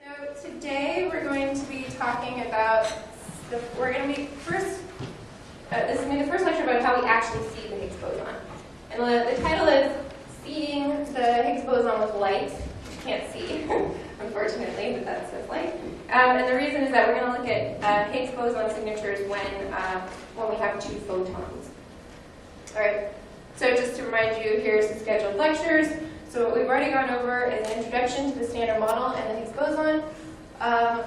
So today we're going to be talking about, this is going to be the first lecture about how we actually see the Higgs boson. And the title is Seeing the Higgs boson with Light, which you can't see, unfortunately, but that's with light. And the reason is that we're going to look at Higgs boson signatures when we have two photons. All right, so just to remind you, here's the scheduled lectures. So what we've already gone over is an introduction to the Standard Model and the Higgs boson.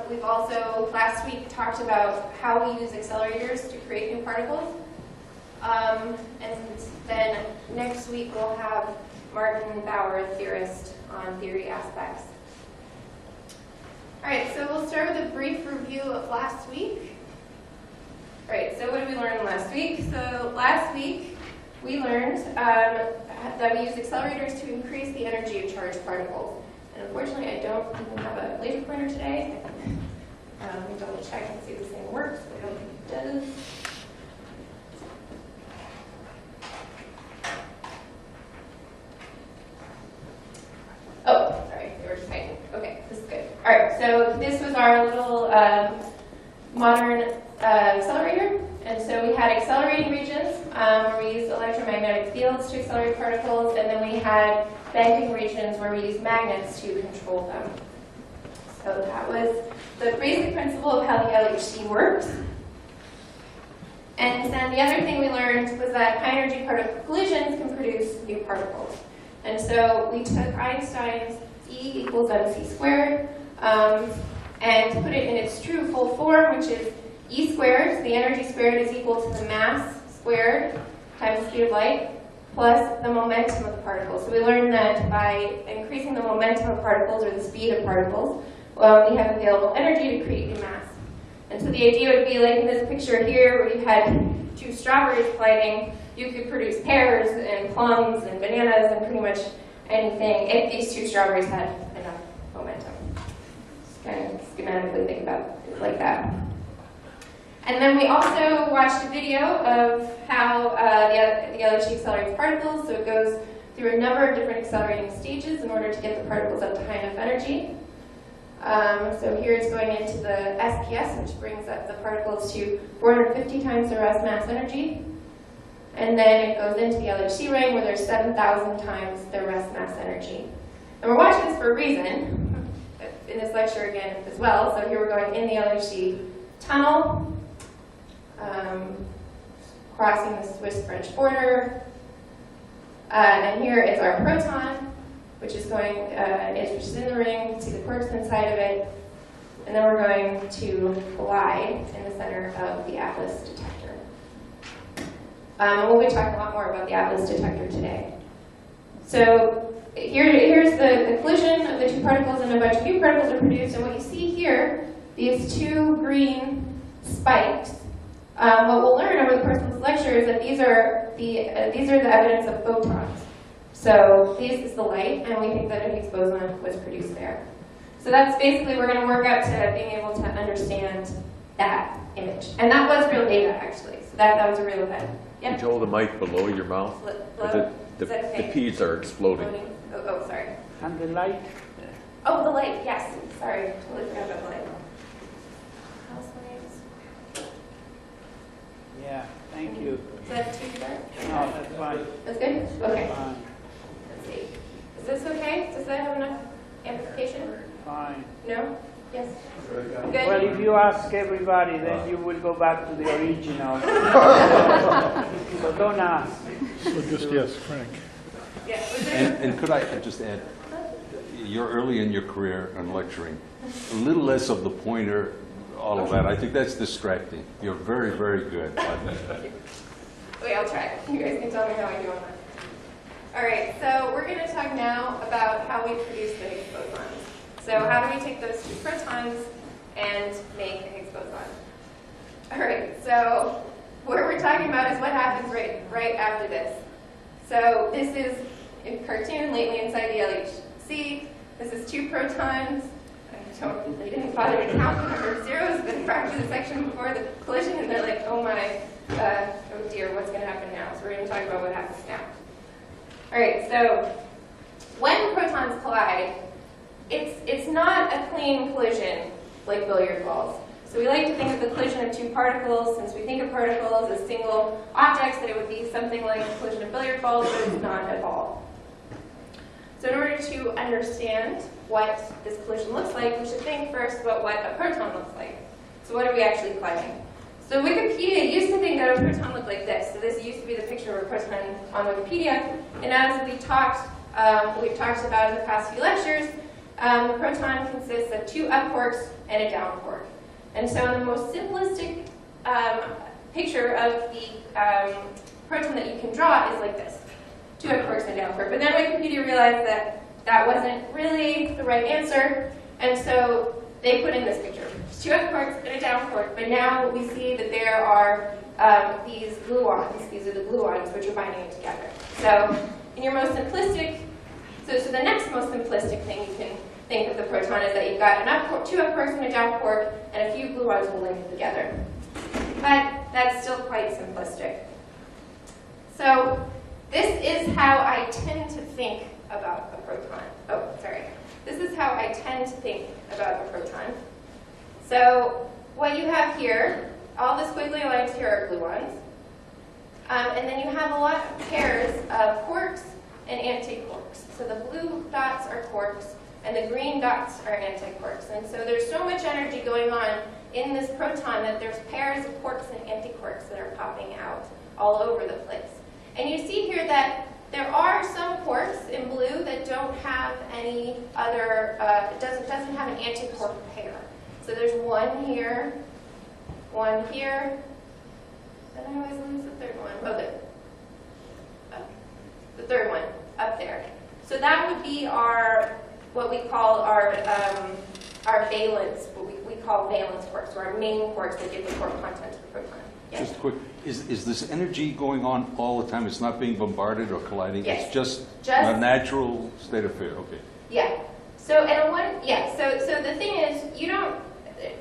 We've also, last week, talked about how we use accelerators to create new particles. And then next week we'll have Martin Bauer, theorist, on theory aspects. All right, so we'll start with a brief review of last week. All right, so what did we learn last week? So last week we learned that we use accelerators to increase the energy of charged particles. And unfortunately, I don't even have a laser pointer today. Let me double check and see if this thing works. I don't think it does. Oh, sorry, they were just hiding. Okay, this is good. All right, so this was our little modern accelerator. And so we had accelerating regions where we used electromagnetic fields to accelerate particles, and then we had bending regions where we used magnets to control them. So that was the basic principle of how the LHC works. And then the other thing we learned was that high-energy particle collisions can produce new particles. And so we took Einstein's E equals mc squared and put it in its true full form, which is E squared, so the energy squared, is equal to the mass squared times the speed of light plus the momentum of the particles. So we learned that by increasing the momentum of particles, or the speed of particles, we have available energy to create new mass. And so the idea would be like in this picture here, where you had two strawberries colliding, you could produce pears and plums and bananas and pretty much anything if these two strawberries had enough momentum. Just kind of schematically think about it like that. And then we also watched a video of how the LHC accelerates particles. So it goes through a number of different accelerating stages in order to get the particles up to high enough energy. So here it's going into the SPS, which brings up the particles to 450 times their mass energy. And then it goes into the LHC ring, where there's 7,000 times their mass energy. And we're watching this for a reason, in this lecture again as well. So here we're going in the LHC tunnel, crossing the Swiss-French border. And here is our proton, which is going, which is in the ring. You can see the quarks inside of it. And then we're going to collide in the center of the Atlas detector. And we'll be talking a lot more about the Atlas detector today. So here's the collision of the two particles, and a bunch of new particles are produced. And what you see here, these two green spikes, what we'll learn over the course of this lecture is that these are the evidence of photons. So this is the light, and we think that a Higgs boson was produced there. So that's basically, we're going to work up to being able to understand that image. And that was real data, actually. So that was a real event. Yeah? Could you hold the mic below your mouth? The P's are exploding. Oh, sorry. And the light? Oh, the light, yes. Sorry, totally forgot about the light. House lights. Yeah, thank you. Is that too dark? No, that's fine. That's good? Okay. Fine. Let's see. Is this okay? Does that have enough amplification? Fine. No? Yes? Good? Well, if you ask everybody, then you will go back to the original. So don't ask. So just yes, Frank. Yeah. And could I just add, you're early in your career in lecturing, a little less of the pointer, all of that. I think that's distracting. You're very, very good. Wait, I'll try. You guys can tell me how I do on that. All right, so we're going to talk now about how we produce the Higgs boson. So how do we take those two protons and make a Higgs boson? All right, so what we're talking about is what happens right after this. So this is a cartoon lately inside the LHC. This is two protons. They didn't bother to count the number of zeros, but back to the section before the collision, and they're like, oh my, oh dear, what's going to happen now? So we're going to talk about what happens now. All right, so when protons collide, it's not a clean collision like billiard balls. So we like to think of the collision of two particles. Since we think of particles as single objects, that it would be something like the collision of billiard balls, but it's not at all. So in order to understand what this collision looks like, we should think first about what a proton looks like. So what are we actually colliding? So Wikipedia used to think that a proton looked like this. So this used to be the picture of a proton on Wikipedia. And as we've talked about in the past few lectures, the proton consists of two up quarks and a down quark. And so the most simplistic picture of the proton that you can draw is like this. Two up quarks and a down quark. But then Wikipedia realized that that wasn't really the right answer, and so they put in this picture. Two up quarks and a down quark, but now we see that there are these gluons. These are the gluons which are binding it together. So in your most simplistic, so the next most simplistic thing you can think of the proton is that you've got two up quarks and a down quark, and a few gluons holding it together. But that's still quite simplistic. So this is how I tend to think about a proton. Oh, sorry. This is how I tend to think about a proton. So what you have here, all the squiggly lines here are gluons. And then you have a lot of pairs of quarks and antiquarks. So the blue dots are quarks, and the green dots are antiquarks. And so there's so much energy going on in this proton that there's pairs of quarks and antiquarks that are popping out all over the place. And you see here that there are some quarks in blue that don't have any other, doesn't have an antiquark pair. So there's one here, and I always lose the third one. The third one up there. So that would be what we call our valence, what we call valence quarks, or our main quarks that give the quark content to the proton. Yes? Just quick, is this energy going on all the time? It's not being bombarded or colliding? Yes. It's just a natural state of affairs, okay. Yeah. So so the thing is, you don't,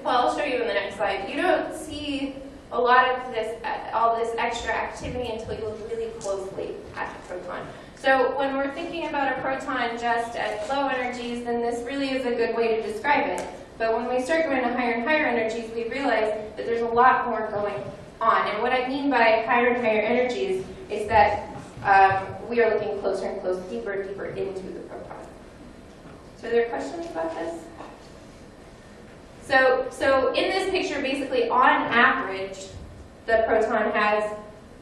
well, I'll show you in the next slide. You don't see a lot of this, all this extra activity until you look really closely at the proton. So when we're thinking about a proton just at low energies, then this really is a good way to describe it. But when we start going to higher and higher energies, we realize that there's a lot more going on. And what I mean by higher and higher energies is that we are looking closer and closer, deeper and deeper into the proton. So are there questions about this? So in this picture, basically, on average, the proton has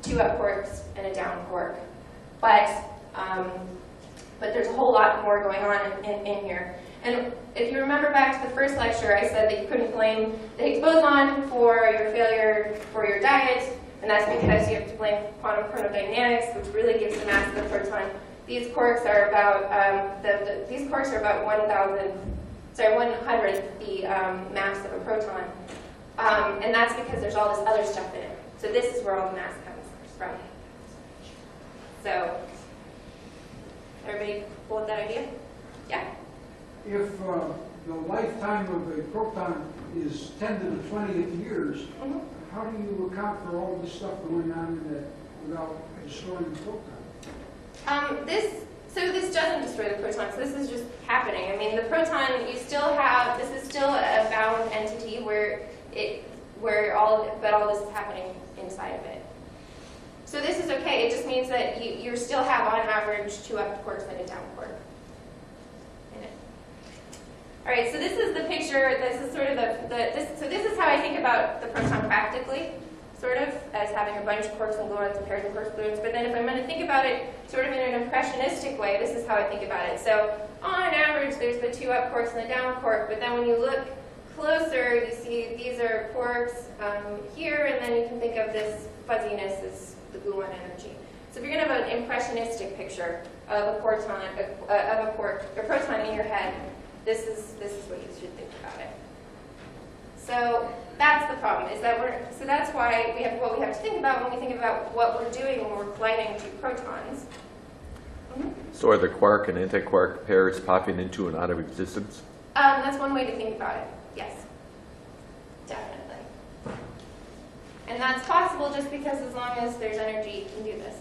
two up quarks and a down quark. But there's a whole lot more going on in here. And if you remember back to the first lecture, I said that you couldn't blame the Higgs boson for your failure for your diet, and that's because you have to blame quantum dynamics, which really gives the mass of the proton. These quarks are about 1/100th the mass of a proton, and that's because there's all this other stuff in it. So this is where all the mass comes from. So, everybody cool with that idea? Yeah. If the lifetime of a proton is 10 to the 20th years, how do you account for all this stuff going on in that without destroying the proton? This doesn't destroy the proton, so this is just happening. I mean, the proton, you still have, this is still a bound entity where all this is happening inside of it. So this is okay, it just means that you still have, on average, two up quarks and a down quark in it. All right, so this is the picture, this is sort of so this is how I think about the proton practically, sort of, as having a bunch of quarks and gluons and pairs of quarks and gluons, but then if I'm going to think about it sort of in an impressionistic way, this is how I think about it. So on average, there's the two up quarks and the down quark, but then when you look closer, you see these are quarks here, and then you can think of this fuzziness as the gluon energy. So if you're going to have an impressionistic picture of a proton, proton in your head, this is what you should think about it. So that's the problem. So that's why what we have to think about when we think about what we're doing when we're colliding two protons. So are the quark and antiquark pairs popping into and out of existence? That's one way to think about it. Yes, definitely. And that's possible just because as long as there's energy, you can do this.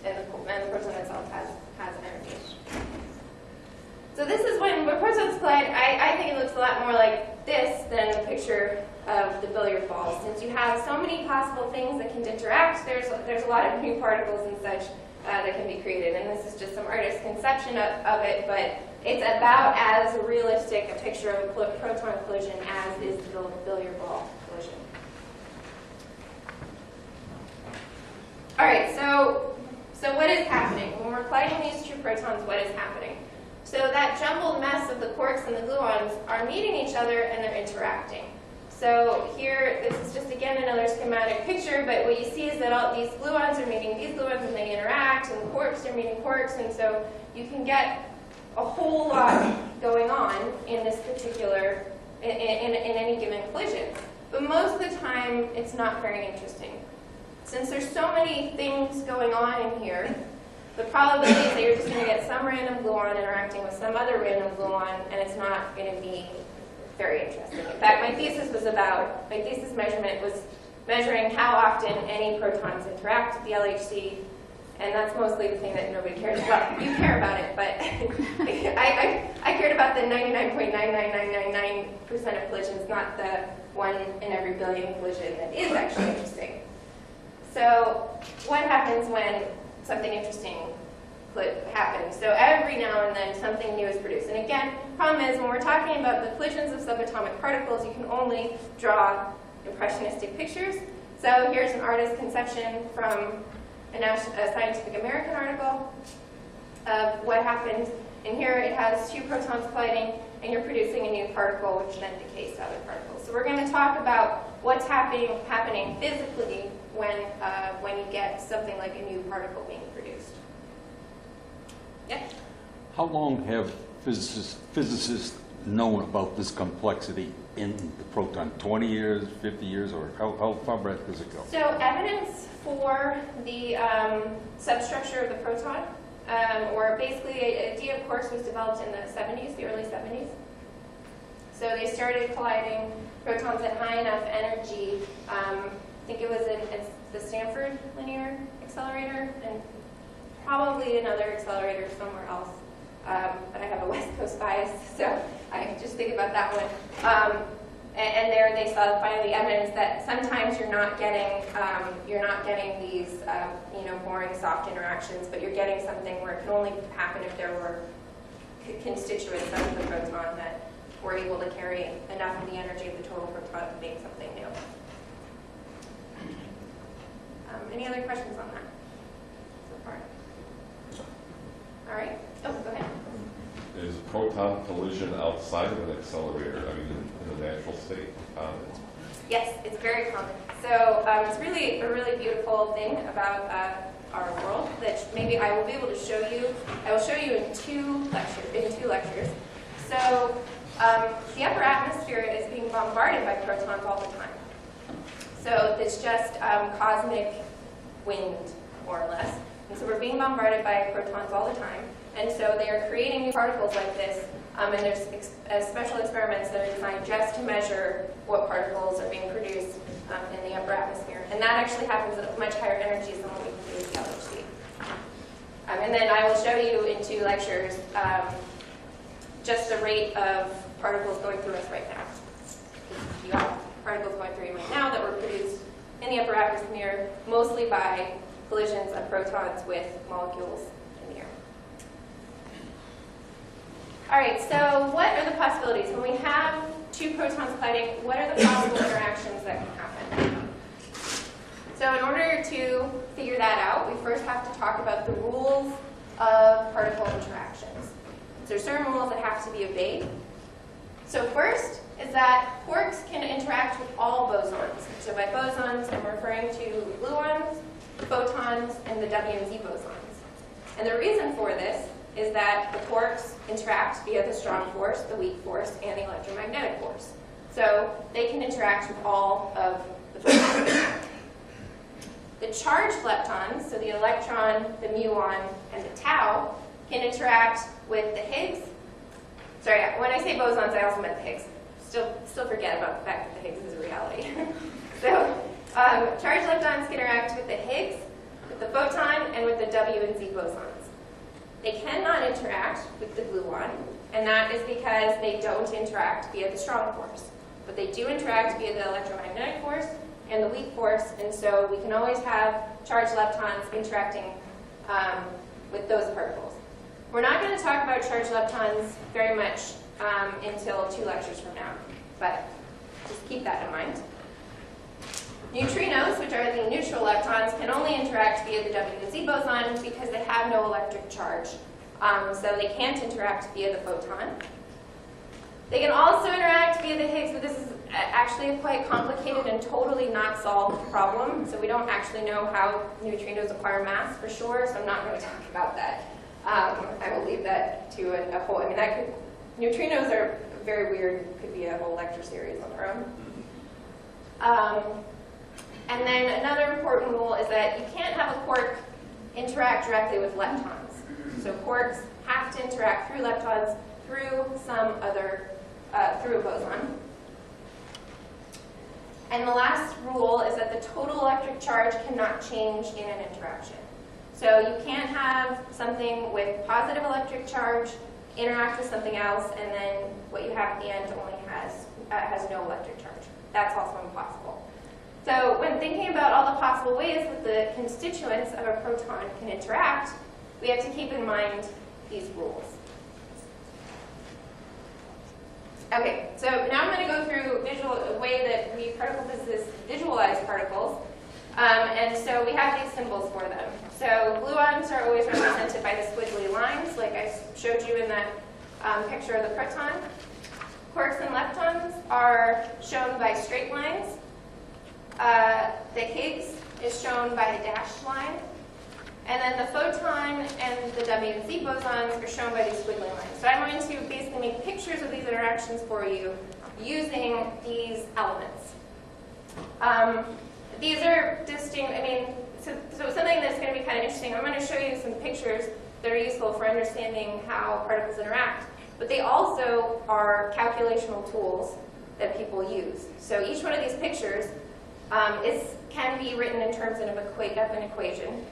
And the proton itself has energy. So this is when protons collide. I think it looks a lot more like this than the picture of the billiard ball. Since you have so many possible things that can interact, there's a lot of new particles and such that can be created. And this is just some artist's conception of it, but it's about as realistic a picture of a proton collision as is the billiard ball collision. All right, so what is happening? When we're colliding these two protons, what is happening? So that jumbled mess of the quarks and the gluons are meeting each other and they're interacting. So here, this is just again another schematic picture, but what you see is that all these gluons are meeting these gluons and they interact, and the quarks are meeting quarks, and so you can get a whole lot going on in this particular, in any given collision. But most of the time, it's not very interesting. Since there's so many things going on in here, the probability is that you're just going to get some random gluon interacting with some other random gluon, and it's not going to be very interesting. In fact, my thesis measurement was measuring how often any protons interact with the LHC, and that's mostly the thing that nobody cares about. You care about it, but I cared about the 99.99999% of collisions, not the 1 in every billion collision that is actually interesting. So what happens when something interesting happens? So every now and then something new is produced. And again, problem is when we're talking about the collisions of subatomic particles, you can only draw impressionistic pictures. So here's an artist's conception from a Scientific American article of what happens. And here it has two protons colliding, and you're producing a new particle, which then decays to other particles. So we're going to talk about what's happening physically when you get something like a new particle being produced. Yep. How long have physicists known about this complexity in the proton? 20 years, 50 years, or how far back does it go? So evidence for the substructure of the proton, or basically a idea of quarks was developed in the 70s, the early 70s. So they started colliding protons at high enough energy. I think it was at the Stanford Linear Accelerator, and probably another accelerator somewhere else. But I have a West Coast bias, so I just think about that one. And there they saw finally evidence that sometimes you're not getting these boring soft interactions, but you're getting something where it can only happen if there were constituents of the proton that were able to carry enough of the energy of the total proton to make something new. Any other questions on that so far? All right. Oh, go ahead. Is proton collision outside of an accelerator, I mean, in the natural state, common? Yes, it's very common. So it's really a really beautiful thing about our world that maybe I will be able to show you. I will show you in two lectures. So the upper atmosphere is being bombarded by protons all the time. So it's just cosmic wind, more or less. And so we're being bombarded by protons all the time. And so they are creating new particles like this. And there's special experiments that are designed just to measure what particles are being produced in the upper atmosphere. And that actually happens at much higher energies than what we can do with the LHC. And then I will show you in two lectures just the rate of particles going through us right now. You have particles going through you right now that were produced in the upper atmosphere, mostly by collisions of protons with molecules in the air. All right, so what are the possibilities? When we have two protons colliding, what are the possible interactions that can happen? So in order to figure that out, we first have to talk about the rules of particle interactions. So there are certain rules that have to be obeyed. So first is that quarks can interact with all bosons. So by bosons, I'm referring to gluons, photons, and the W and Z bosons. And the reason for this is that the quarks interact via the strong force, the weak force, and the electromagnetic force. So they can interact with all of the photons. The charged leptons, so the electron, the muon, and the tau, can interact with the Higgs. Sorry, when I say bosons, I also meant the Higgs. Still forget about the fact that the Higgs is a reality. So charged leptons can interact with the Higgs, with the photon, and with the W and Z bosons. They cannot interact with the gluon, And that is because they don't interact via the strong force. But they do interact via the electromagnetic force and the weak force, and so we can always have charged leptons interacting with those particles. We're not going to talk about charged leptons very much until 2 lectures from now, but just keep that in mind. Neutrinos, which are the neutral leptons, can only interact via the W and Z boson because they have no electric charge. So they can't interact via the photon. They can also interact via the Higgs, but this is actually a quite complicated and totally not solved problem. So we don't actually know how neutrinos acquire mass for sure, so I'm not going to talk about that. I will leave that to a whole, I mean, neutrinos are very weird, could be a whole lecture series on their own. And then another important rule is that you can't have a quark interact directly with leptons. So quarks have to interact through leptons through some other, through a boson. And the last rule is that the total electric charge cannot change in an interaction. So you can't have something with positive electric charge interact with something else, and then what you have at the end only has no electric charge. That's also impossible. So when thinking about all the possible ways that the constituents of a proton can interact, we have to keep in mind these rules. Okay, so now I'm going to go through a way that we particle physicists visualize particles. And so we have these symbols for them. So gluons are always represented by the squiggly lines, like I showed you in that picture of the proton. Quarks and leptons are shown by straight lines. The Higgs is shown by a dashed line. And then the photon and the W and Z bosons are shown by these squiggly lines. So I'm going to basically make pictures of these interactions for you using these elements. These are distinct, I mean, so something that's going to be kind of interesting, I'm going to show you some pictures that are useful for understanding how particles interact. But they also are calculational tools that people use. So each one of these pictures can be written in terms of an equation.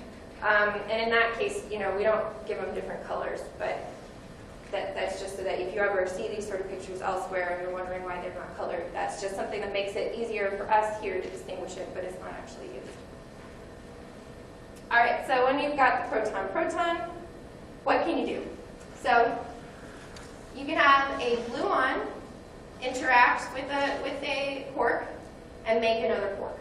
And in that case, you know, we don't give them different colors, but that's just so that if you ever see these sort of pictures elsewhere and you're wondering why they're not colored, that's just something that makes it easier for us here to distinguish it, but it's not actually used. All right, so when you've got the proton-proton, what can you do? So you can have a gluon interact with a quark and make another quark.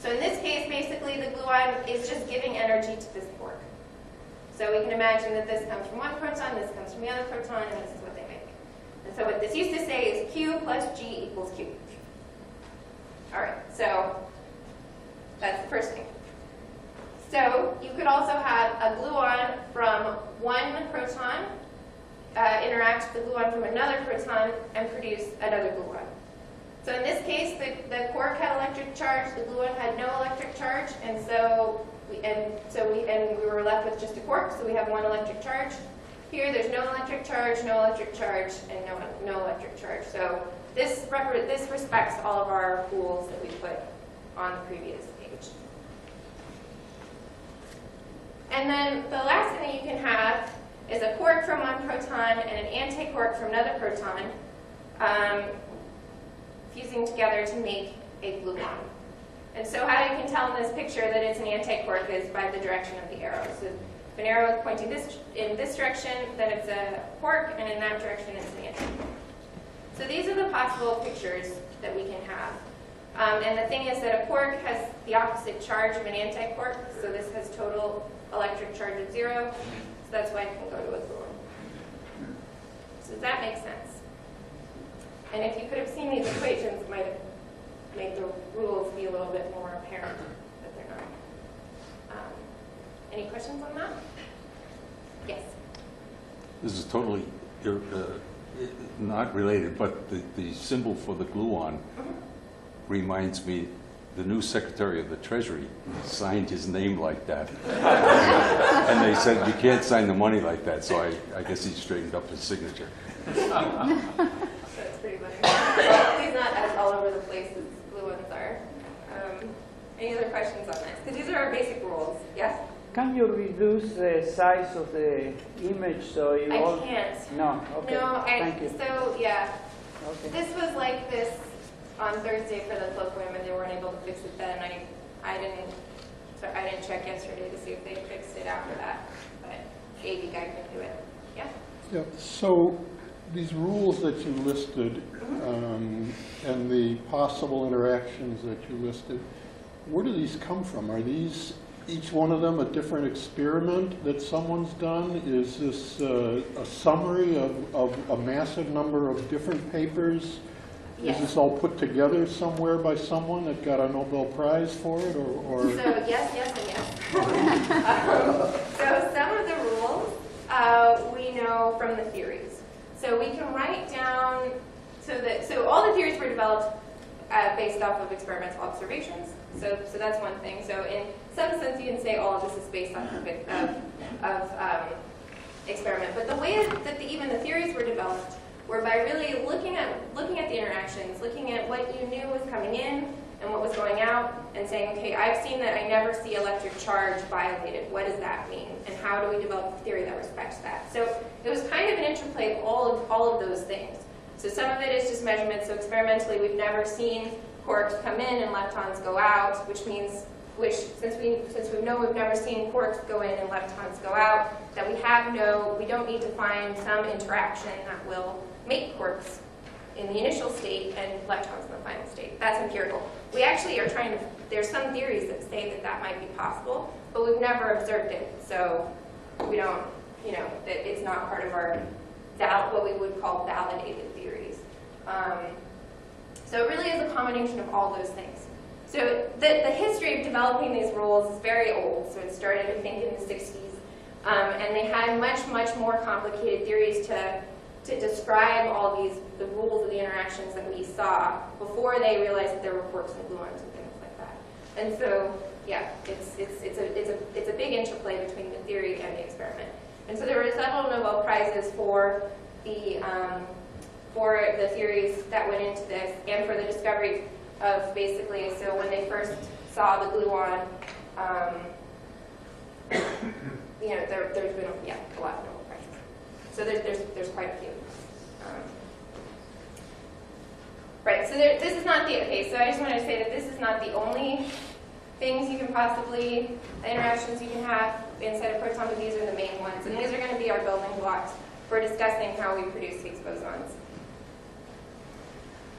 So in this case, basically, the gluon is just giving energy to this quark. So we can imagine that this comes from one proton, this comes from the other proton, and this is what they make. And so what this used to say is Q plus G equals Q. All right, so that's the first thing. So you could also have a gluon from one proton interact with the gluon from another proton and produce another gluon. So in this case, the quark had electric charge, the gluon had no electric charge, and we were left with just a quark, so we have one electric charge. Here, there's no electric charge, and no electric charge. So this respects all of our rules that we put on the previous page. And then the last thing that you can have is a quark from one proton and an antiquark from another proton fusing together to make a gluon. And so how you can tell in this picture that it's an antiquark is by the direction of the arrow. So if an arrow is pointing in this direction, then it's a quark, and in that direction, it's an antiquark. So these are the possible pictures that we can have. And the thing is that a quark has the opposite charge of an antiquark, so this has total electric charge of 0, so that's why it can go to a gluon. So does that make sense? And if you could have seen these equations, it might have made the rules be a little bit more apparent, but they're not. Any questions on that? Yes? This is totally not related, but the symbol for the gluon reminds me, the new Secretary of the Treasury signed his name like that. And they said, you can't sign the money like that, so I guess he straightened up his signature. That's pretty funny. Well, he's not as all over the place as gluons are. Any other questions on this? Because these are our basic rules. Yes? can you reduce the size of the image so you I all... can't. No, okay, No, thank you. so yeah, Okay. this was like this on Thursday for the cloakroom, and they weren't able to fix it then. I didn't check yesterday to see if they fixed it after that, but AV guy can do it. Yeah. Yeah, so these rules that you listed and the possible interactions that you listed, where do these come from? Are these, each one of them, a different experiment that someone's done? Is this a summary of a massive number of different papers? Yes. Is this all put together somewhere by someone that got a Nobel Prize for it, or? So yes, yes, and yes. So some of the rules we know from the theories. So we can write down, so all the theories were developed based off of experimental observations. So that's one thing. So in some sense, you can say all of this is based off of experiment. But the way that even the theories were developed were by really looking at the interactions, looking at what you knew was coming in and what was going out, and saying, okay, I've seen that I never see electric charge violated. What does that mean? And how do we develop a theory that respects that? So it was kind of an interplay of all of those things. So some of it is just measurements. So experimentally, we've never seen quarks come in and leptons go out, which means, since we know we've never seen quarks go in and leptons go out, that we don't need to find some interaction that will make quarks in the initial state and leptons in the final state. That's empirical. We actually are trying to, there's some theories that say that might be possible, but we've never observed it. So we don't, it's not part of our, what we would call validated theories. So it really is a combination of all those things. So the history of developing these rules is very old. So it started, I think, in the 60s. And they had much, much more complicated theories to describe all the rules of the interactions that we saw before they realized that there were quarks and gluons and things like that. And so, yeah, it's a big interplay between the theory and the experiment. And so there were several Nobel Prizes for the theories that went into this, and for the discovery of basically, so when they first saw the gluon, there's been a lot of Nobel Prizes. So there's quite a few. Right, so this is not so I just wanted to say that this is not the only things you can possibly, interactions you can have inside a proton, but these are the main ones. And these are going to be our building blocks for discussing how we produce Higgs bosons.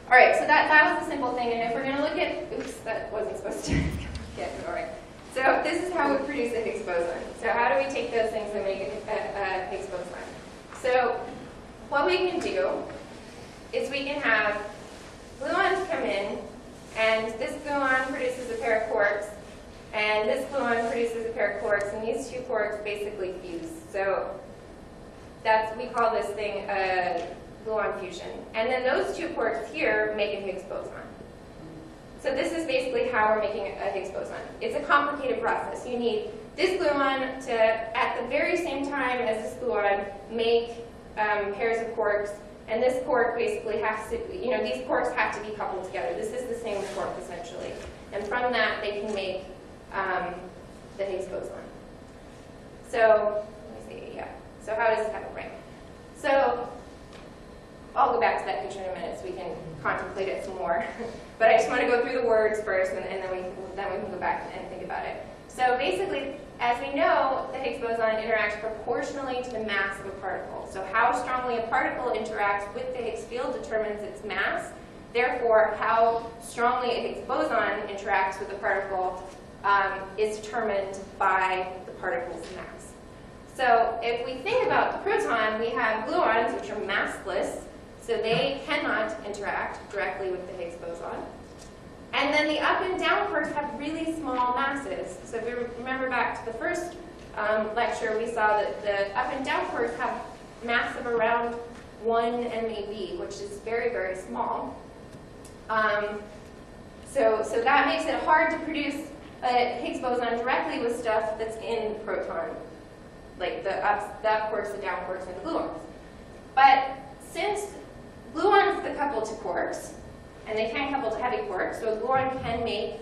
All right, so that was the simple thing. And if we're going to look at, oops, that wasn't supposed to get, all right. So this is how we produce a Higgs boson. So how do we take those things and make a Higgs boson? So what we can do is we can have gluons come in, and this gluon produces a pair of quarks, and this gluon produces a pair of quarks, and these two quarks basically fuse. So we call this thing gluon fusion. And then those two quarks here make a Higgs boson. So this is basically how we're making a Higgs boson. It's a complicated process. You need this gluon to, at the very same time as this gluon, make pairs of quarks. And this quark basically has to, these quarks have to be coupled together. This is the same quark, essentially. And from that, they can make the Higgs boson. So, let me see, yeah. So how does this happen, right? So, I'll go back to that picture in a minute so we can contemplate it some more. But I just want to go through the words first, and then we can go back and think about it. So basically, as we know, the Higgs boson interacts proportionally to the mass of a particle. So how strongly a particle interacts with the Higgs field determines its mass. Therefore, how strongly a Higgs boson interacts with the particle is determined by the particle's mass. So if we think about the proton, we have gluons, which are massless, so they cannot interact directly with the Higgs boson. And then the up and down quarks have really small masses. So if we remember back to the first lecture, we saw that the up and down quarks have mass of around 1 MeV, which is very, very small. So that makes it hard to produce a Higgs boson directly with stuff that's in the proton, like the up quarks, the down quarks, and the gluons. But since gluons are coupled to quarks, and they can couple to heavy quarks, so a gluon can make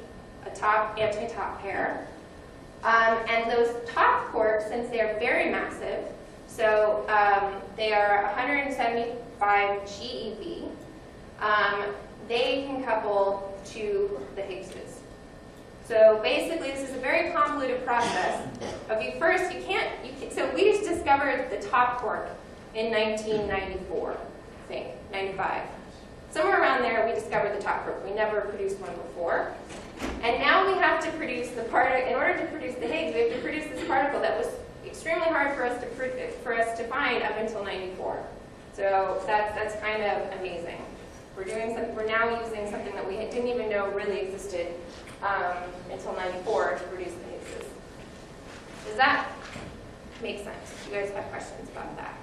a top anti-top pair. And those top quarks, since they're very massive, so they are 175 GeV, they can couple to the Higgses. So basically, this is a very convoluted process. Of you first, so we just discovered the top quark in 1994, I think, 95. Somewhere around there, we discovered the top quark. We never produced one before. And now we have to produce the particle. In order to produce the Higgs, we have to produce this particle that was extremely hard for us to find up until 94. So that's kind of amazing. We're now using something that we didn't even know really existed until 94 to produce the Higgses. Does that make sense? Do you guys have questions about that?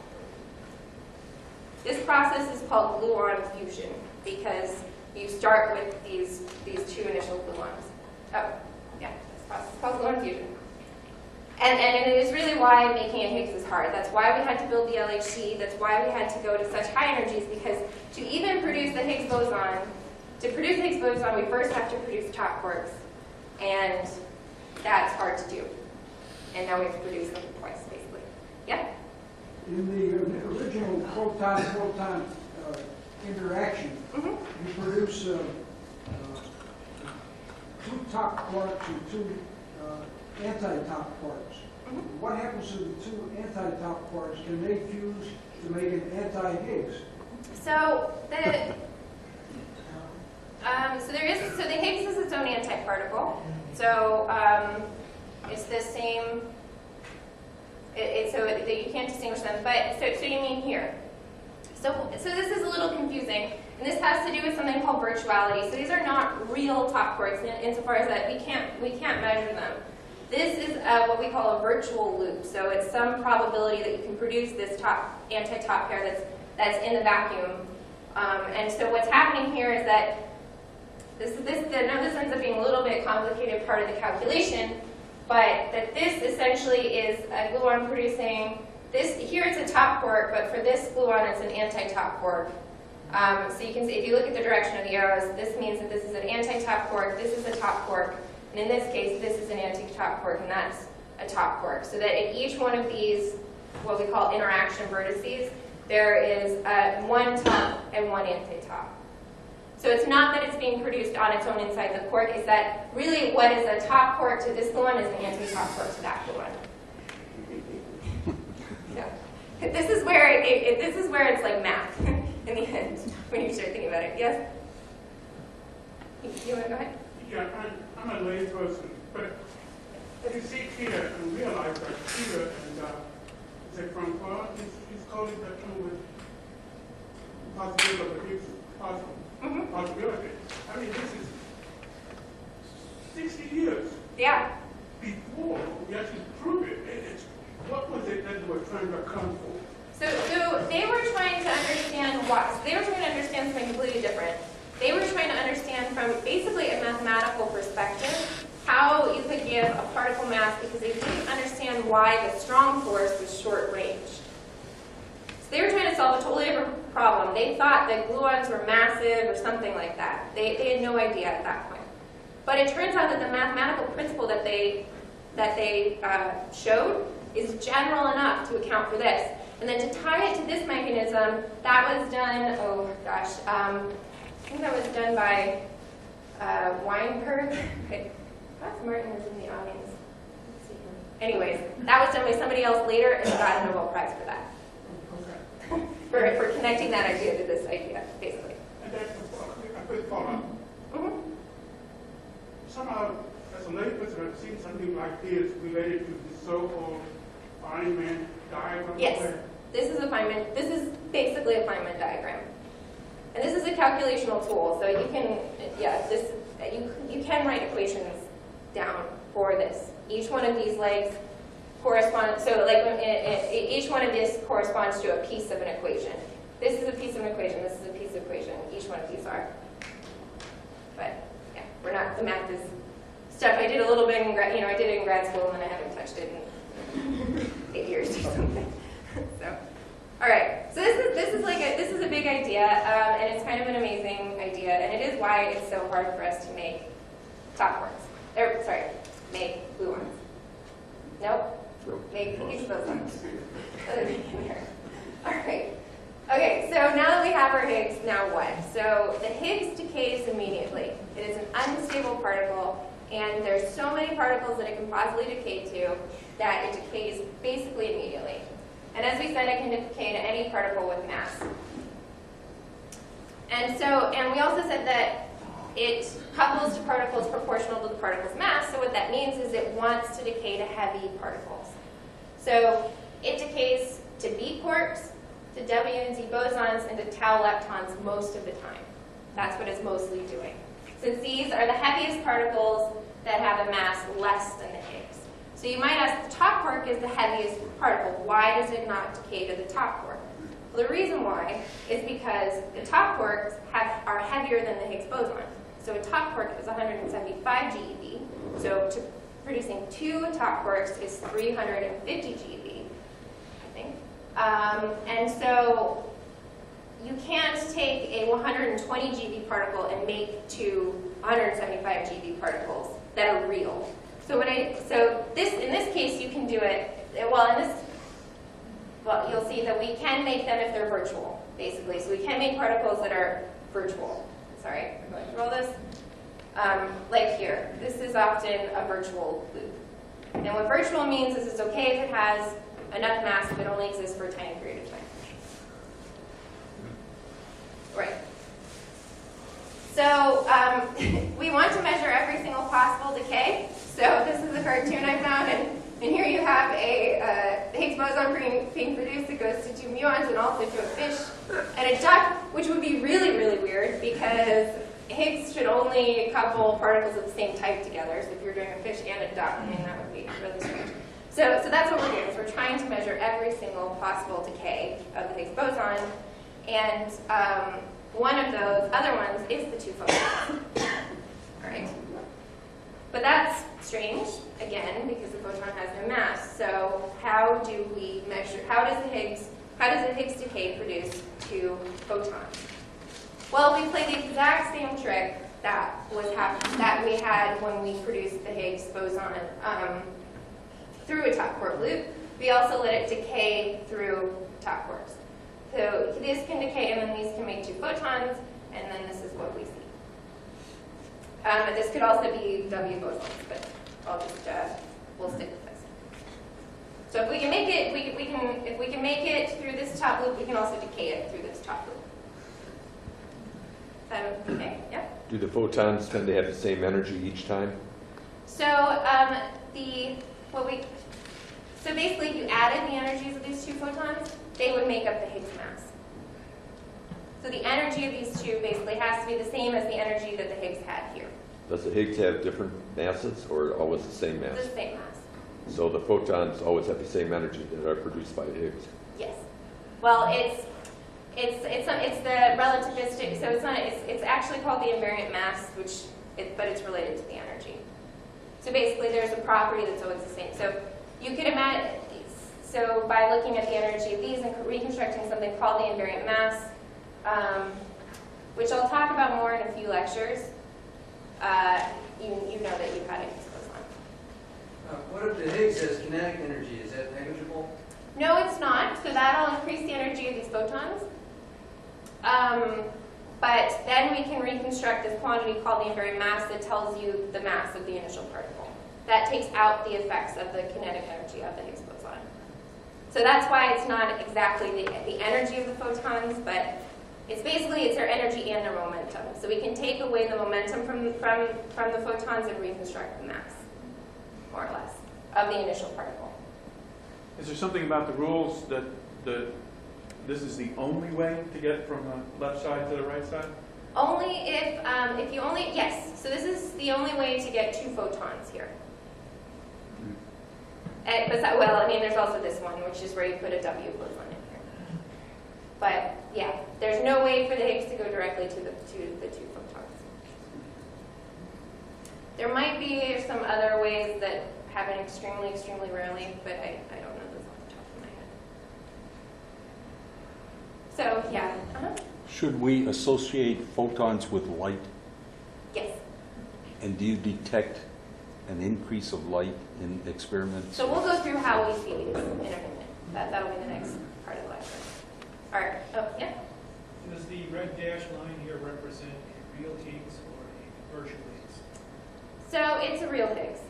This process is called gluon fusion because you start with these two initial gluons. Oh, yeah, this process is called gluon fusion. And it is really why making a Higgs is hard. That's why we had to build the LHC. That's why we had to go to such high energies, because to even produce the Higgs boson, we first have to produce top quarks. And that's hard to do. And now we have to produce them twice, basically. Yeah? In the original proton-proton interaction, you produce two top quarks and two anti-top quarks. What happens to the two anti-top quarks? Can they fuse to make an anti-Higgs? So the Higgs is its own antiparticle. So it's the same. So that you can't distinguish them. But so you mean here? So this is a little confusing, and this has to do with something called virtuality. So these are not real top quarks insofar as that we can't measure them. This is what we call a virtual loop. So it's some probability that you can produce this anti-top pair that's in the vacuum. And so what's happening here is that this ends up being a little bit complicated part of the calculation, but that this essentially is a gluon producing this. Here it's a top quark, but for this gluon it's an anti-top quark. So you can see if you look at the direction of the arrows, this means that this is an anti-top quark, this is a top quark, and in this case this is an anti-top quark, and that's a top quark. So that in each one of these, what we call interaction vertices, there is one top and one anti-top. So it's not that it's being produced on its own inside the quark, it's that really what is a top quark to this gluon is an anti-top quark to that gluon. Yeah. This is where it's like math in the end when you start thinking about it. Yes? You want to go ahead? Yeah, I'm a lay person, but you see here and realize that here and the Francois is calling that true with possibility of the Higgs possibility. I mean, this is 60 years before we actually prove it. What was it that they were trying to account for? So they were trying to understand what. So they were trying to understand something completely different. They were trying to understand from basically a mathematical perspective how you could give a particle mass, because they didn't understand why the strong force was short range. So they were trying to solve a totally different problem. They thought that gluons were massive or something like that. They had no idea at that point. But it turns out that the mathematical principle that they showed is general enough to account for this. And then to tie it to this mechanism, that was done, oh gosh, I think that was done by Weinberg. Perhaps Martin is in the audience. Let's see. Anyways, that was done by somebody else later, and he got a Nobel Prize for that. Okay. for connecting that idea to this idea, basically. And then a quick follow-up. Somehow, as a layperson, I've seen something like this related to the so-called Feynman diagram. Yes, this is a Feynman. This is basically a Feynman diagram, and this is a calculational tool. So you can, you can write equations down for this. Each one of these legs corresponds. So like each one of these corresponds to a piece of an equation. This is a piece of an equation. This is a piece of equation. Each one of these are. But yeah, we're not. The math is stuff I did a little bit in I did it in grad school, and then I haven't touched it in 8 years or something. So, all right. So this is a big idea, and it's kind of an amazing idea, and it is why it's so hard for us to make top quarks. Make gluons. And there's so many particles that it can possibly decay to that it decays basically immediately. And as we said, it can decay to any particle with mass. And we also said that it couples to particles proportional to the particle's mass. So what that means is it wants to decay to heavy particles. So it decays to B quarks, to W and Z bosons, and to tau leptons most of the time. That's what it's mostly doing. Since these are the heaviest particles that have a mass less than the Higgs. So you might ask, the top quark is the heaviest particle. Why does it not decay to the top quark? Well, the reason why is because the top quarks are heavier than the Higgs boson. So a top quark is 175 GeV. So producing 2 top quarks is 350 GeV, I think. And so you can't take a 120 GeV particle and make 2 175 GeV particles that are real. So in this case you can do it. Well, you'll see that we can make them if they're virtual, basically. So we can make particles that are virtual. Sorry, I'm going through all this. Like here, this is often a virtual loop. And what virtual means is it's okay if it has enough mass, but only exists for a tiny period of time. Right. So we want to measure every single possible decay. So this is a cartoon I found, and here you have a Higgs boson being produced. It goes to 2 muons and also to a fish and a duck, which would be really, really weird because Higgs should only couple particles of the same type together. So if you're doing a fish and a duck, I mean, that would be really strange. So that's what we're doing, is we're trying to measure every single possible decay of the Higgs boson. And one of those other ones is the 2 photons. All right. But that's strange, again, because the photon has no mass. So how do we measure, how does the Higgs decay produce 2 photons? Well, we play the exact same trick that we had when we produced the Higgs boson through a top quark loop. We also let it decay through top quarks. So this can decay, and then these can make 2 photons, and then this is what we see. This could also be W bosons, but I'll just we'll stick with this. So if we can make it, if we can make it through this top loop, we can also decay it through this top loop. Is that okay? Yeah. Do the photons tend to have the same energy each time? So so basically, if you added the energies of these 2 photons, they would make up the Higgs mass. So the energy of these 2 basically has to be the same as the energy that the Higgs had here. Does the Higgs have different masses or always the same mass? The same mass. So the photons always have the same energy that are produced by the Higgs? Yes. Well, it's the relativistic. So it's actually called the invariant mass, but it's related to the energy. So basically, there's a property that's always the same. So you could imagine. So by looking at the energy of these and reconstructing something called the invariant mass, which I'll talk about more in a few lectures, you know that you've had a Higgs boson. What if the Higgs has kinetic energy? Is that negligible? No, it's not. So that'll increase the energy of these photons. But then we can reconstruct this quantity called the invariant mass that tells you the mass of the initial particle. That takes out the effects of the kinetic energy of the Higgs boson. So that's why it's not exactly the energy of the photons, but it's basically their energy and their momentum. So we can take away the momentum from the photons and reconstruct the mass, more or less, of the initial particle. Is there something about the rules that this is the only way to get from the left side to the right side? Only if you only, yes. So this is the only way to get 2 photons here. Well, I mean, there's also this one, which is where you put a W boson in here. But yeah, there's no way for the Higgs to go directly to the 2 photons. There might be some other ways that happen extremely, extremely rarely, but I don't know those off the top of my head. So yeah. Should we associate photons with light? Yes. And do you detect an increase of light in experiments? So we'll go through how we see these in a minute. That'll be the next part of the lecture. All right. Oh, yeah? Does the red dashed line here represent a real Higgs or a virtual Higgs? So it's a real Higgs.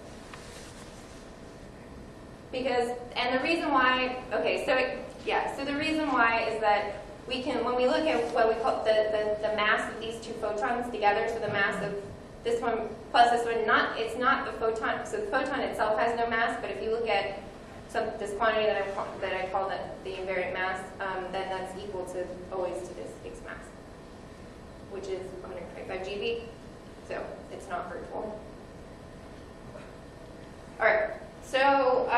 Because, and the reason why, okay, so so the reason why is that we can, when we look at what we call the mass of these two photons together, so the mass of this one plus this one, it's not the photon, so the photon itself has no mass, but if you look at this quantity that I call the invariant mass, then that's equal to always to this Higgs mass, which is 125 GeV, so it's not virtual. All right, so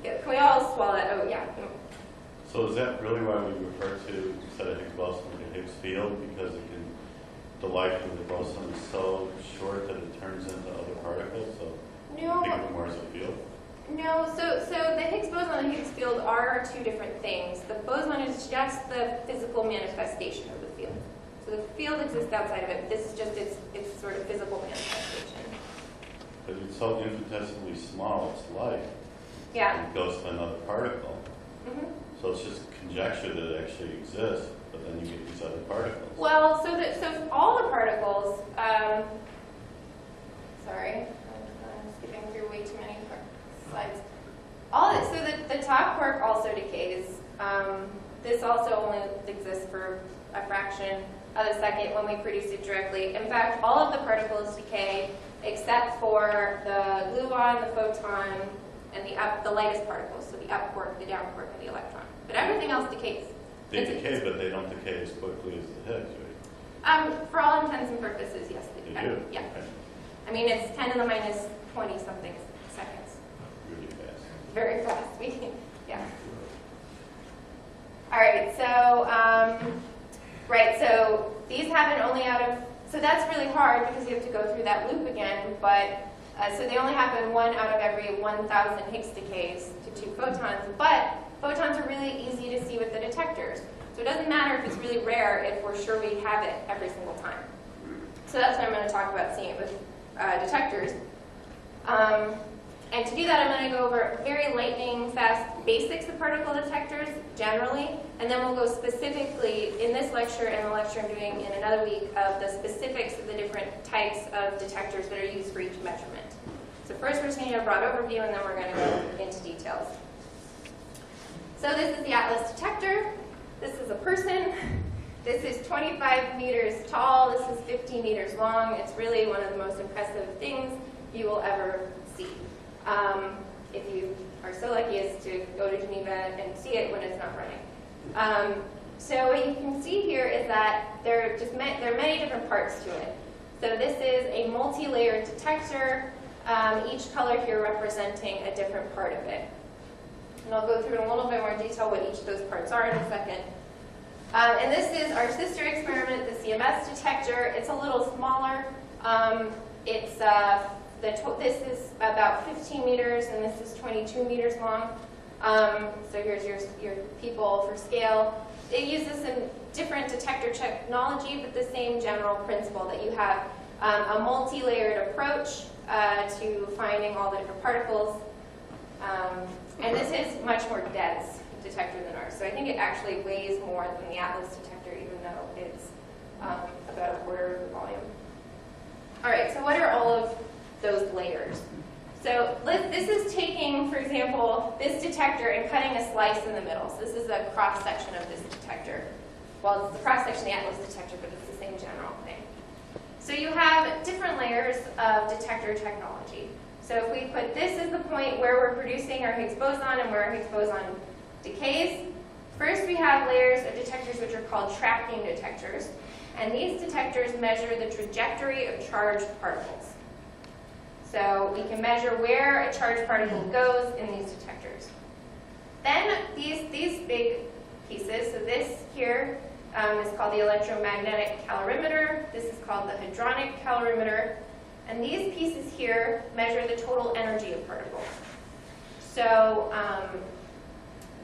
can we all swallow that? Oh yeah. So is that really why we refer to, instead of Higgs boson, like a Higgs field, because it can, the life of the boson is so short that it turns into other particles, so No. think of it more as a field? No, so the Higgs boson and the Higgs field are two different things. The boson is just the physical manifestation of the field. So the field exists outside of it. This is just its sort of physical manifestation. But it's so infinitesimally small, it's light. Yeah. It goes to another particle. Mm-hmm. So it's just conjecture that it actually exists, but then you get these other particles. Well, so all the particles. Sorry, I'm skipping through way too many slides. So the top quark also decays. This also only exists for a fraction of a second when we produce it directly. In fact, all of the particles decay except for the gluon, the photon, and the lightest particles, so the up quark, the down quark, and the electron. But everything else decays. They decay, but they don't decay as quickly as the Higgs, right? For all intents and purposes, yes, they do. They do? Yeah. Okay. I mean, it's 10 to the minus 20 something seconds. Really fast. Very fast. Yeah. All right. So, so these happen only out of. So that's really hard because you have to go through that loop again. But so they only happen 1 out of every 1,000 Higgs decays to 2 photons. But photons are really easy to see with the detectors. So it doesn't matter if it's really rare if we're sure we have it every single time. So that's why I'm going to talk about seeing it with detectors. And to do that, I'm going to go over very lightning fast basics of particle detectors generally, and then we'll go specifically in this lecture and the lecture I'm doing in another week of the specifics of the different types of detectors that are used for each measurement. So first we're just going to do a broad overview, and then we're going to go into details. So this is the Atlas detector. This is a person. This is 25 meters tall. This is 50 meters long. It's really one of the most impressive things you will ever see. If you are so lucky as to go to Geneva and see it when it's not running. So what you can see here is that there are many different parts to it. So this is a multi-layered detector, each color here representing a different part of it. And I'll go through in a little bit more detail what each of those parts are in a second. And this is our sister experiment, the CMS detector. It's a little smaller. This is about 15 meters, and this is 22 meters long. So here's your people for scale. It uses some different detector technology, but the same general principle that you have a multi-layered approach to finding all the different particles. And this is much more dense detector than ours. So I think it actually weighs more than the Atlas detector, even though it's about a quarter of the volume. All right, so what are all of those layers? So this is taking, for example, this detector and cutting a slice in the middle. So this is a cross-section of this detector. Well, it's the cross-section of the Atlas detector, but it's the same general thing. So you have different layers of detector technology. So if we put this as the point where we're producing our Higgs boson and where our Higgs boson decays, first we have layers of detectors which are called tracking detectors. And these detectors measure the trajectory of charged particles. So we can measure where a charged particle goes in these detectors. Then these big pieces, so this here is called the Electromagnetic Calorimeter. This is called the Hadronic Calorimeter. And these pieces here measure the total energy of particles. So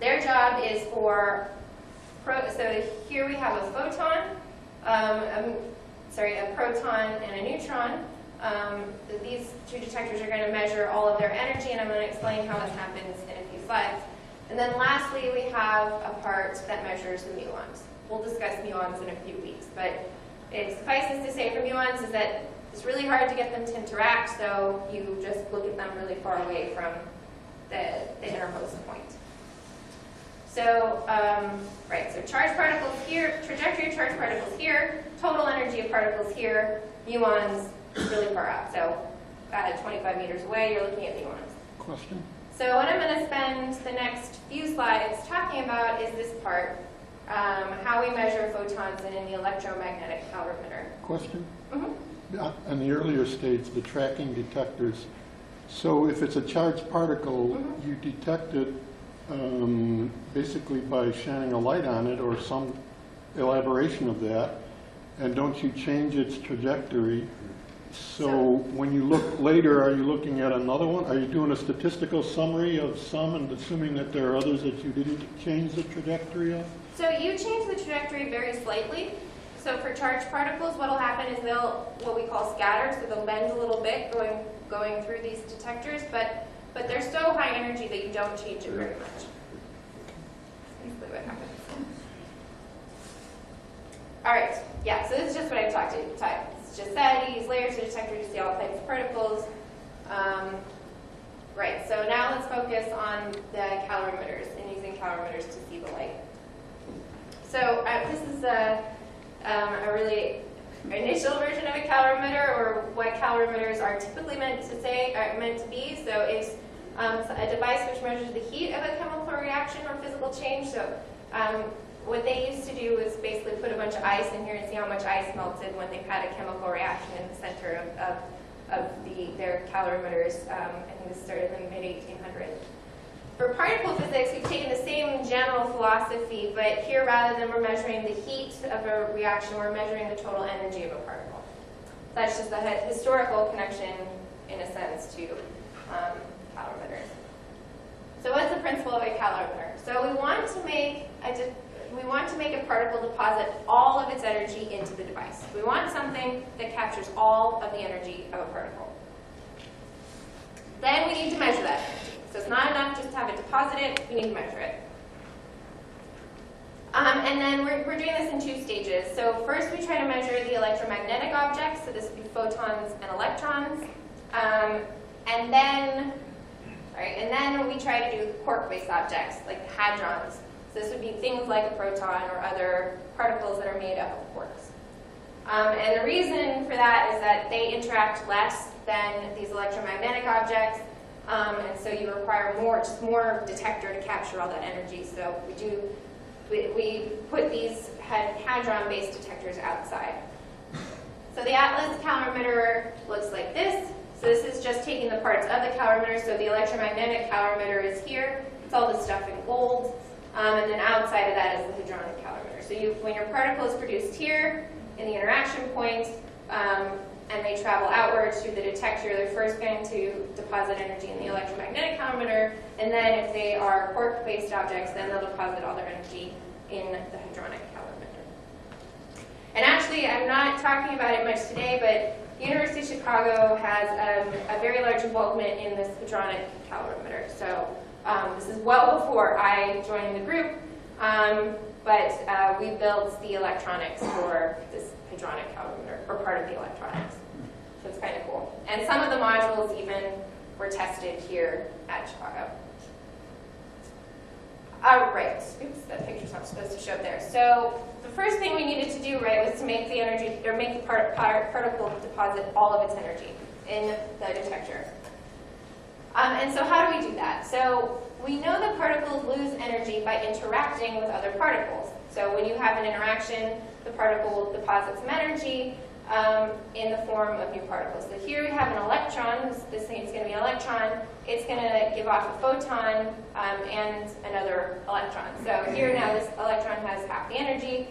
their job is so here we have a photon, a proton and a neutron. These two detectors are going to measure all of their energy, and I'm going to explain how this happens in a few slides. And then lastly, we have a part that measures the muons. We'll discuss muons in a few weeks, but it suffices to say for muons is that It's really hard to get them to interact, so you just look at them really far away from the innermost point. So, right, so charged particles here, trajectory of charged particles here, total energy of particles here, muons really far out. So, 25 meters away, you're looking at muons. Question? So what I'm going to spend the next few slides talking about is this part, how we measure photons in the electromagnetic calorimeter. Question? Mm-hmm. On the earlier stage, the tracking detectors. So if it's a charged particle, you detect it basically by shining a light on it or some elaboration of that, and don't you change its trajectory? So when you look later, are you looking at another one? Are you doing a statistical summary of some and assuming that there are others that you didn't change the trajectory of? So you change the trajectory very slightly. So for charged particles, what will happen is they'll, what we call scatter, so they'll bend a little bit going through these detectors, but they're so high energy that you don't change it very much. That's basically what happens. All right, yeah, so this is just what I talked to you. It's just that you use layers of detector to see all types of particles. Right, so now let's focus on the calorimeters and using calorimeters to see the light. So this is a really initial version of a calorimeter, or what calorimeters are typically meant to be. So it's a device which measures the heat of a chemical reaction or physical change. So what they used to do was basically put a bunch of ice in here and see how much ice melted when they've had a chemical reaction in the center of their calorimeters. I think this started in the mid-1800s. For particle physics, we've taken the same general philosophy, but here, rather than we're measuring the heat of a reaction, we're measuring the total energy of a particle. That's just a historical connection, in a sense, to calorimeters. So what's the principle of a calorimeter? So we want to make a particle deposit all of its energy into the device. We want something that captures all of the energy of a particle. Then we need to measure that energy. So it's not enough just to have it deposited, we need to measure it. And then we're doing this in two stages. So first we try to measure the electromagnetic objects, so this would be photons and electrons. And then we try to do quark-based objects, like hadrons. So this would be things like a proton or other particles that are made up of quarks. And the reason for that is that they interact less than these electromagnetic objects, and so you require more detector to capture all that energy. So we put these hadron-based detectors outside. So the Atlas calorimeter looks like this. So this is just taking the parts of the calorimeter. So the electromagnetic calorimeter is here. It's all this stuff in gold. And then outside of that is the hadronic calorimeter. So when your particle is produced here in the interaction point, and they travel outwards through the detector, they're first going to deposit energy in the electromagnetic calorimeter, and then if they are quark-based objects, then they'll deposit all their energy in the hadronic calorimeter. And actually, I'm not talking about it much today, but the University of Chicago has a very large involvement in this hadronic calorimeter. So this is well before I joined the group, but we built the electronics for this hadronic calorimeter, or part of the electronics. So it's kind of cool. And some of the modules even were tested here at Chicago. Right. Oops, that picture's not supposed to show up there. So the first thing we needed to do, right, was to make the energy, or make the particle deposit all of its energy in the detector. And so how do we do that? So we know that particles lose energy by interacting with other particles. So when you have an interaction, the particle will deposit some energy in the form of new particles. So here we have an electron. This thing is going to be an electron. It's going to give off a photon and another electron. So here now this electron has half the energy,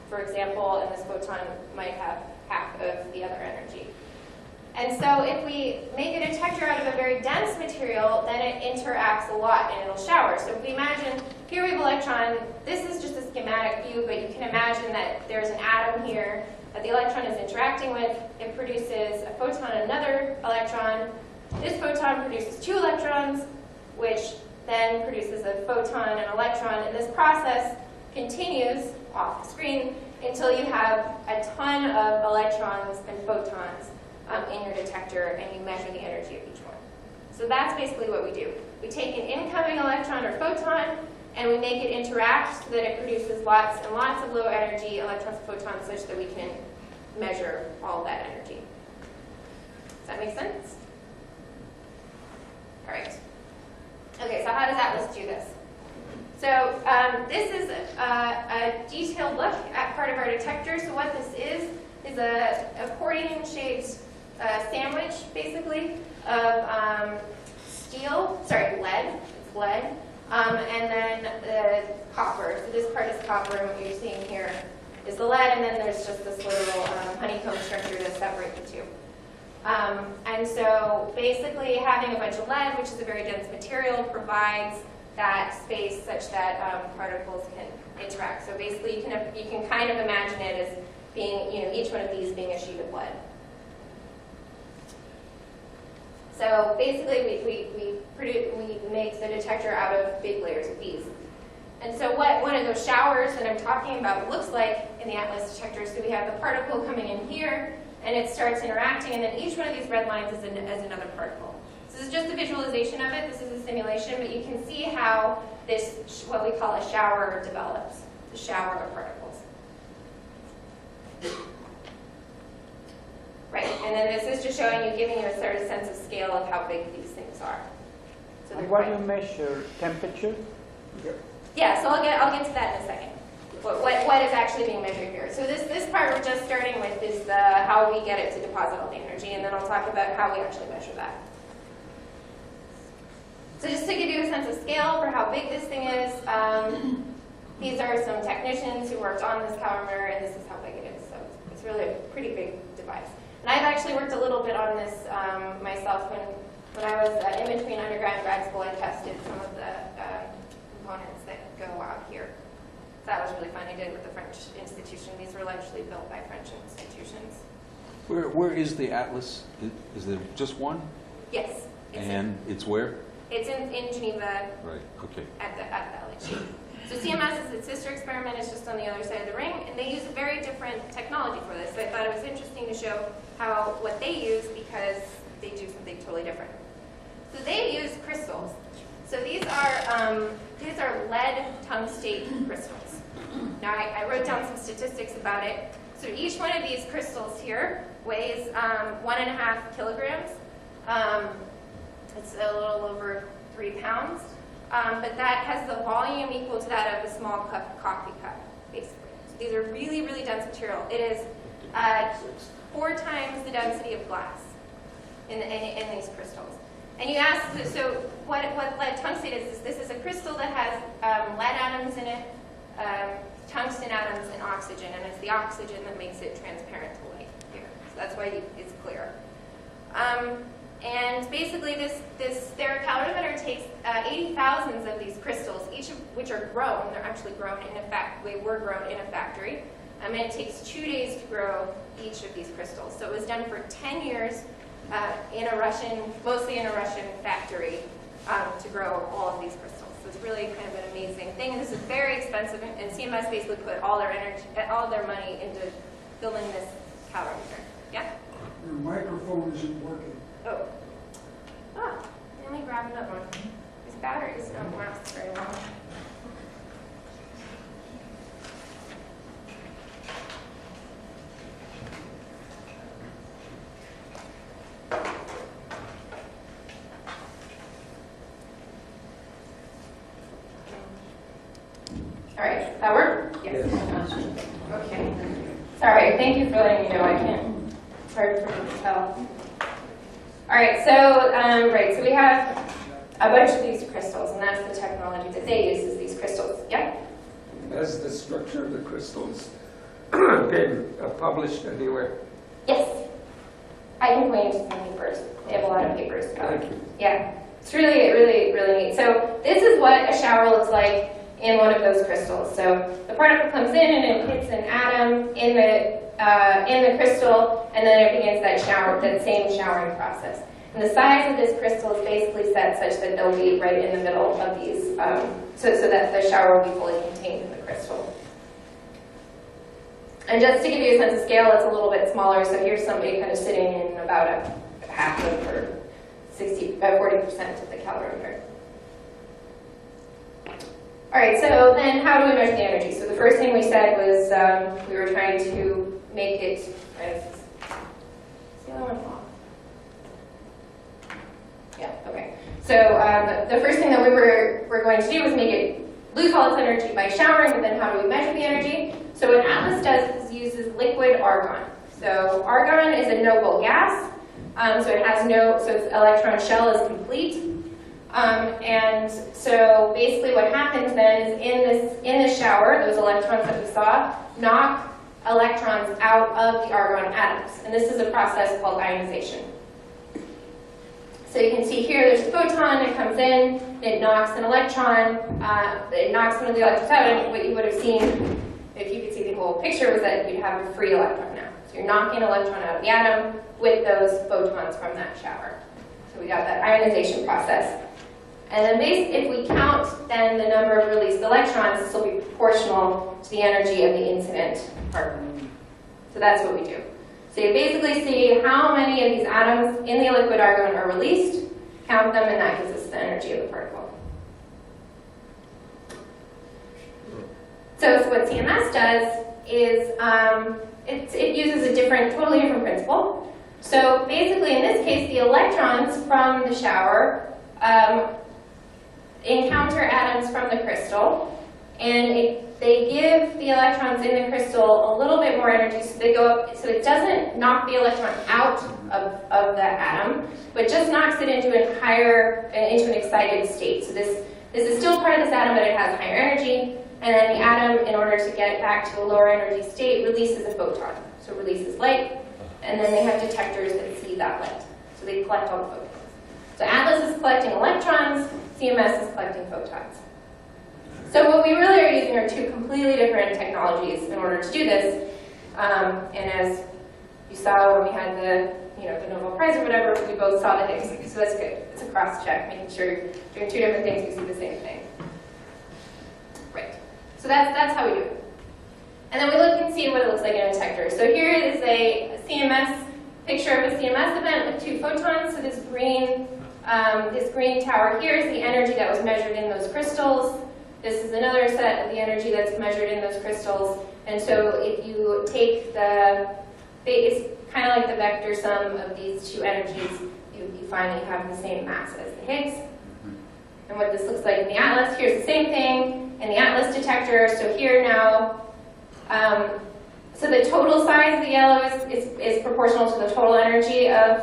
for example, and this photon might have half of the other energy. And so if we make a detector out of a very dense material, then it interacts a lot and it'll shower. So if we imagine, here we have an electron. This is just a schematic view, but you can imagine that there's an atom here that the electron is interacting with. It produces a photon and another electron. This photon produces two electrons, which then produces a photon and electron. And this process continues off the screen until you have a ton of electrons and photons in your detector, and you measure the energy of each one. So that's basically what we do. We take an incoming electron or photon, and we make it interact so that it produces lots and lots of low energy electrons and photons such that we can measure all that energy. Does that make sense? All right. Okay, so how does Atlas do this? So this is a detailed look at part of our detector. So what this is a accordion-shaped sandwich, basically, of lead. It's lead. And then the copper. So this part is copper, and what you're seeing here is the lead, and then there's just this little honeycomb structure to separate the two. And so basically having a bunch of lead, which is a very dense material, provides that space such that particles can interact. So basically you can kind of imagine it as being, each one of these being a sheet of lead. So basically we make the detector out of big layers of these. And so what one of those showers that I'm talking about looks like in the Atlas detector, so we have the particle coming in here, and it starts interacting, and then each one of these red lines is another particle. So this is just a visualization of it. This is a simulation, but you can see how this, what we call a shower, develops, the shower of particles. Right, and then this is just showing you, giving you a sort of sense of scale of how big these things are. So and what do you measure? Temperature? Yeah, so I'll get to that in a second. What is actually being measured here? So this part we're just starting with is how we get it to deposit all the energy, and then I'll talk about how we actually measure that. So just to give you a sense of scale for how big this thing is, these are some technicians who worked on this calorimeter, and this is how big it is. So it's really a pretty big device. And I've actually worked a little bit on this myself when I was in between undergrad and grad school. I tested some of the components that go out here. So that was really fun. I did it with the French institution. These were largely built by French institutions. Where is the Atlas? Is there just one? Yes. And it's where? It's in Geneva. Right. Okay. At the LHC. So CMS is its sister experiment. It's just on the other side of the ring, and they use a very different technology for this. So I thought it was interesting to show what they use, because they do something totally different. So they use crystals. So these are lead tungstate crystals. Now I wrote down some statistics about it. So each one of these crystals here weighs 1.5 kilograms. It's a little over 3 pounds. But that has the volume equal to that of a small coffee cup, basically. So these are really, really dense material. It is 4 times the density of glass in these crystals. And you ask, so what lead tungstate is? This is a crystal that has lead atoms in it, tungsten atoms, and oxygen. And it's the oxygen that makes it transparent to light here. So that's why it's clear. And basically, their calorimeter takes 80,000 of these crystals, each of which are grown. They're actually grown in they were grown in a factory. And it takes 2 days to grow each of these crystals. So it was done for 10 years mostly in a Russian factory, to grow all of these crystals. So it's really kind of an amazing thing. And this is very expensive. And CMS basically put all their energy, all their money into building this calorimeter. Yeah. Your microphone isn't working. Oh. Let me grab another one. These batteries don't last very long. All right, that work? Yes. Okay. Sorry, thank you for letting me know. I can't. It's hard for me to tell. All right, so we have a bunch of these crystals, and that's the technology that they use, is these crystals. Yeah? Has the structure of the crystals been published anywhere? Yes. I can point you to some papers. They have a lot of papers. Thank you. Yeah. It's really, really, really neat. So this is what a shower looks like in one of those crystals. So the particle comes in and it hits an atom in the crystal, and then it begins that same showering process. And the size of this crystal is basically set such that they'll be right in the middle of these, so that the shower will be fully contained in the crystal. And just to give you a sense of scale, it's a little bit smaller. So here's somebody kind of sitting in about a half of or 40% of the calorimeter. All right, so then how do we measure the energy? So the first thing we said was we were trying to make it, see the other one off? Yeah, okay. So the first thing that we were going to do was make it lose all its energy by showering, but then how do we measure the energy? So what Atlas does is uses liquid argon. So argon is a noble gas, so it has so its electron shell is complete. And so basically what happens then is in the shower, those electrons that we saw knock electrons out of the argon atoms. And this is a process called ionization. So you can see here there's a photon, it comes in, it knocks an electron, it knocks one of the electrons out, and what you would have seen, if you could see the whole picture, was that you'd have a free electron now. So you're knocking an electron out of the atom with those photons from that shower. So we got that ionization process. And then if we count then the number of released electrons, this will be proportional to the energy of the incident particle. So that's what we do. So you basically see how many of these atoms in the liquid argon are released, count them, and that gives us the energy of the particle. So what CMS does is it uses a totally different principle. So basically, in this case, the electrons from the shower encounter atoms from the crystal, and they give the electrons in the crystal a little bit more energy, so they go up. So it doesn't knock the electron out of the atom, but just knocks it into an excited state. So this is still part of this atom, but it has higher energy. And then the atom, in order to get back to a lower energy state, releases a photon. So it releases light, and then they have detectors that see that light. So they collect all the photons. So Atlas is collecting electrons, CMS is collecting photons. So what we really are using are two completely different technologies in order to do this. And as you saw when we had the Nobel Prize or whatever, we both saw the Higgs. So that's good. It's a cross-check, making sure you're doing two different things, you see the same thing. Right. So that's how we do it. And then we look and see what it looks like in a detector. So here is a CMS picture of a CMS event with two photons. So this green tower here is the energy that was measured in those crystals. This is another set of the energy that's measured in those crystals. And so if you take it's kind of like the vector sum of these two energies, you finally have the same mass as the Higgs. And what this looks like in the Atlas, here's the same thing in the Atlas detector. So here now, so the total size of the yellow is proportional to the total energy of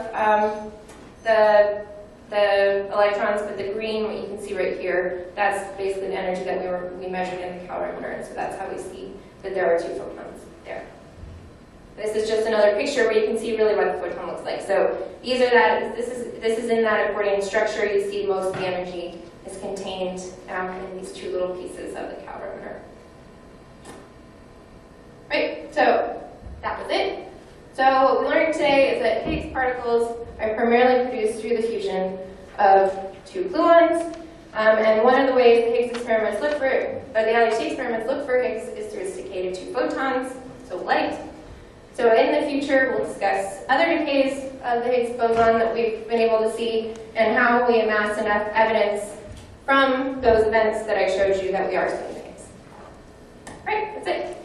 the electrons, but the green, what you can see right here, that's basically the energy that we measured in the calorimeter, and so that's how we see that there are two photons there. This is just another picture where you can see really what the photon looks like. So these are this is in that accordion structure. You see most of the energy is contained in these two little pieces of the calorimeter. Right, so that was it. So what we learned today is that Higgs particles are primarily produced through the fusion of two gluons. And one of the ways the Higgs experiments look for, or the LHC experiments look for Higgs is through a decay of two photons, so light. So in the future, we'll discuss other decays of the Higgs boson that we've been able to see and how we amass enough evidence from those events that I showed you that we are seeing Higgs. Right, that's it.